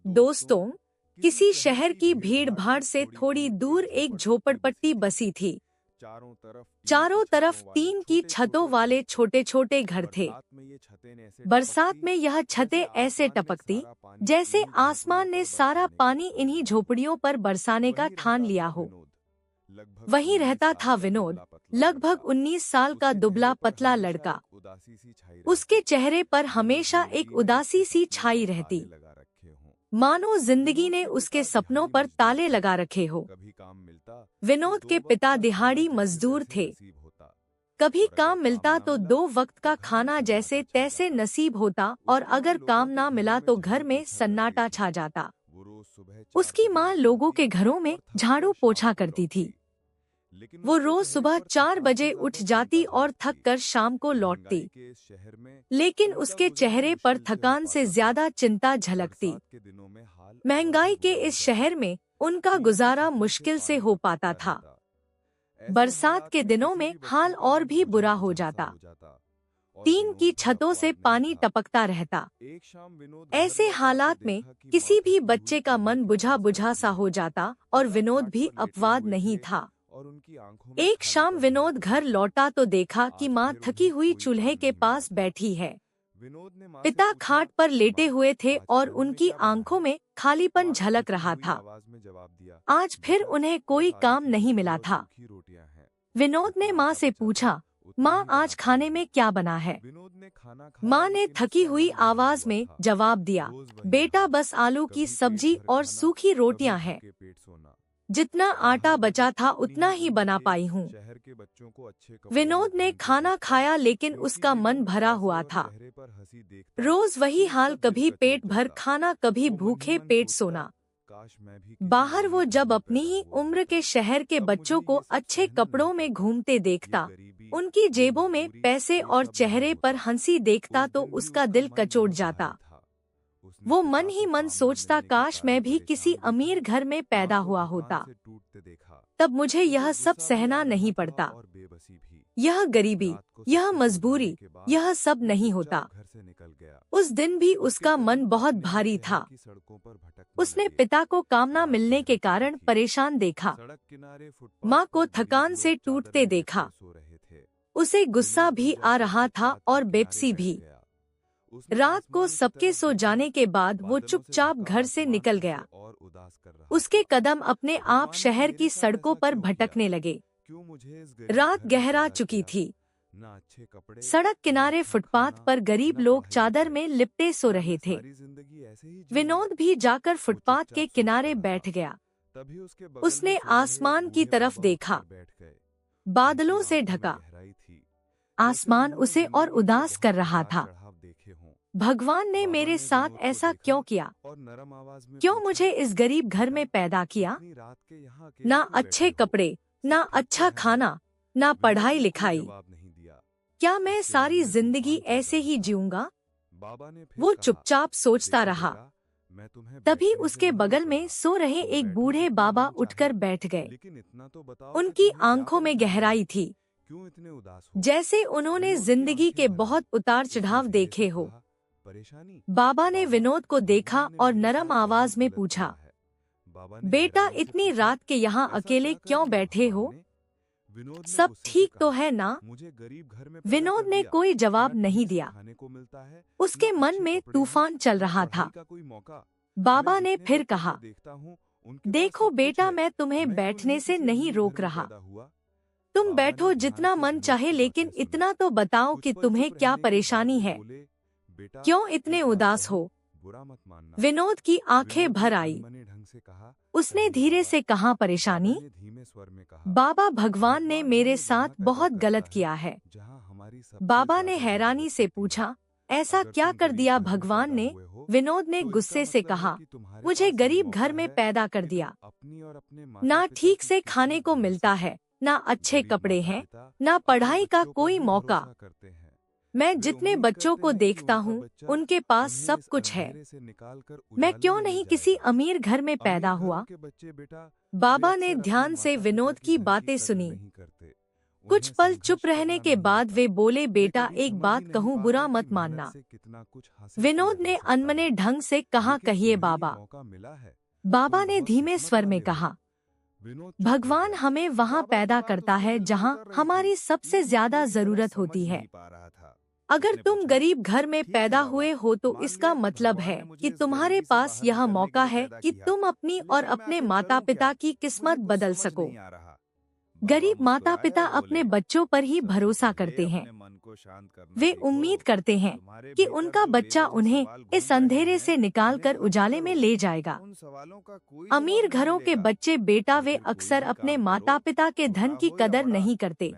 दोस्तों, किसी शहर की भीड़-भाड़ से थोड़ी दूर एक झोपड़पट्टी बसी थी। चारों तरफ टीन की छतों वाले छोटे-छोटे घर थे। बरसात में यह छतें ऐसे टपकती, जैसे आसमान ने सारा पानी इन्हीं झोपड़ियों पर बरसाने का ठान लिया हो। वहीं रहता था विनोद, लगभग 19 साल का दुबला पतला लड़का। उसके चेहरे पर हमेशा एक उदासी सी छाई रहती, मानो जिंदगी ने उसके सपनों पर ताले लगा रखे हो। विनोद के पिता दिहाड़ी मजदूर थे। कभी काम मिलता तो 2 वक्त का खाना जैसे तैसे नसीब होता, और अगर काम ना मिला तो घर में सन्नाटा छा जाता। उसकी माँ लोगों के घरों में झाड़ू पोछा करती थी। वो रोज सुबह 4 बजे उठ जाती और थक कर शाम को लौटती, लेकिन उसके चेहरे पर थकान से ज्यादा चिंता झलकती। महंगाई के इस शहर में उनका गुजारा मुश्किल से हो पाता था। बरसात के दिनों में हाल और भी बुरा हो जाता। टीन की छतों से पानी टपकता रहता। ऐसे हालात में किसी भी बच्चे का मन बुझा बुझा सा हो जाता, और विनोद भी अपवाद नहीं था। एक शाम विनोद घर लौटा तो देखा कि माँ थकी हुई चूल्हे के पास बैठी है। पिता खाट पर लेटे हुए थे और उनकी आंखों में खालीपन झलक रहा था। आज फिर उन्हें कोई काम नहीं मिला था। विनोद ने माँ से पूछा, माँ आज खाने में क्या बना है? माँ ने थकी हुई आवाज में जवाब दिया, बेटा बस आलू की सब्जी और सूखी रोटियां हैं। जितना आटा बचा था उतना ही बना पाई हूँ। विनोद ने खाना खाया, लेकिन उसका मन भरा हुआ था। रोज वही हाल, कभी पेट भर खाना, कभी भूखे पेट सोना। बाहर वो जब अपनी ही उम्र के शहर के बच्चों को अच्छे कपड़ों में घूमते देखता, उनकी जेबों में पैसे और चेहरे पर हंसी देखता, तो उसका दिल कचोट जाता। वो मन ही मन सोचता, काश मैं भी किसी अमीर घर में पैदा हुआ होता, तब मुझे यह सब सहना नहीं पड़ता। यह गरीबी, यह मजबूरी, यह सब नहीं होता। उस दिन भी उसका मन बहुत भारी था। उसने पिता को काम न मिलने के कारण परेशान देखा, माँ को थकान से टूटते देखा। उसे गुस्सा भी आ रहा था और बेबसी भी। रात को सबके सो जाने के बाद वो चुपचाप घर से निकल गया। उसके कदम अपने आप शहर की सड़कों पर भटकने लगे। रात गहरा चुकी थी। सड़क किनारे फुटपाथ पर गरीब लोग चादर में लिपटे सो रहे थे। विनोद भी जाकर फुटपाथ के किनारे बैठ गया। उसने आसमान की तरफ देखा। बादलों से ढका आसमान उसे और उदास कर रहा था। भगवान ने मेरे साथ ऐसा क्यों किया? क्यों मुझे इस गरीब घर में पैदा किया? ना अच्छे कपड़े, ना अच्छा खाना, ना पढ़ाई लिखाई। क्या मैं सारी जिंदगी ऐसे ही जीऊंगा? वो चुपचाप सोचता रहा। तभी उसके बगल में सो रहे एक बूढ़े बाबा उठकर बैठ गए। उनकी आंखों में गहराई थी, जैसे उन्होंने जिंदगी के बहुत उतार चढ़ाव देखे हो। बाबा ने विनोद को देखा और नरम आवाज में पूछा, बेटा इतनी रात के यहाँ अकेले क्यों बैठे हो? सब ठीक तो है ना? विनोद ने कोई जवाब नहीं दिया। उसके मन में तूफान चल रहा था। बाबा ने फिर कहा, देखो बेटा, मैं तुम्हें बैठने से नहीं रोक रहा। तुम बैठो जितना मन चाहे, लेकिन इतना तो बताओ कि तुम्हें क्या परेशानी है? क्यों इतने उदास हो? विनोद की आंखें भर आई। उसने धीरे से कहा, परेशानी? बाबा, भगवान ने मेरे साथ बहुत गलत किया है। बाबा ने हैरानी से पूछा, ऐसा क्या कर दिया भगवान ने? विनोद ने गुस्से से कहा, मुझे गरीब घर में पैदा कर दिया। ना ठीक से खाने को मिलता है, ना अच्छे कपड़े हैं, ना पढ़ाई का कोई मौका। मैं जितने बच्चों को देखता हूँ, उनके पास सब कुछ है। मैं क्यों नहीं किसी अमीर घर में पैदा हुआ? बाबा ने ध्यान से विनोद की बातें सुनी। कुछ पल चुप रहने के बाद वे बोले, बेटा एक बात कहूँ, बुरा मत मानना। विनोद ने अनमने ढंग से कहा, कहिए बाबा। बाबा ने धीमे स्वर में कहा, भगवान हमें वहाँ पैदा करता है जहाँ हमारी सबसे ज्यादा जरूरत होती है। अगर तुम गरीब घर में पैदा हुए हो तो इसका मतलब है कि तुम्हारे पास यह मौका है कि तुम अपनी और अपने माता पिता की किस्मत बदल सको। गरीब माता पिता अपने बच्चों पर ही भरोसा करते हैं। वे उम्मीद करते हैं कि उनका बच्चा उन्हें इस अंधेरे से निकालकर उजाले में ले जाएगा। अमीर घरों के बच्चे, बेटा, वे अक्सर अपने माता पिता के धन की कदर नहीं करते।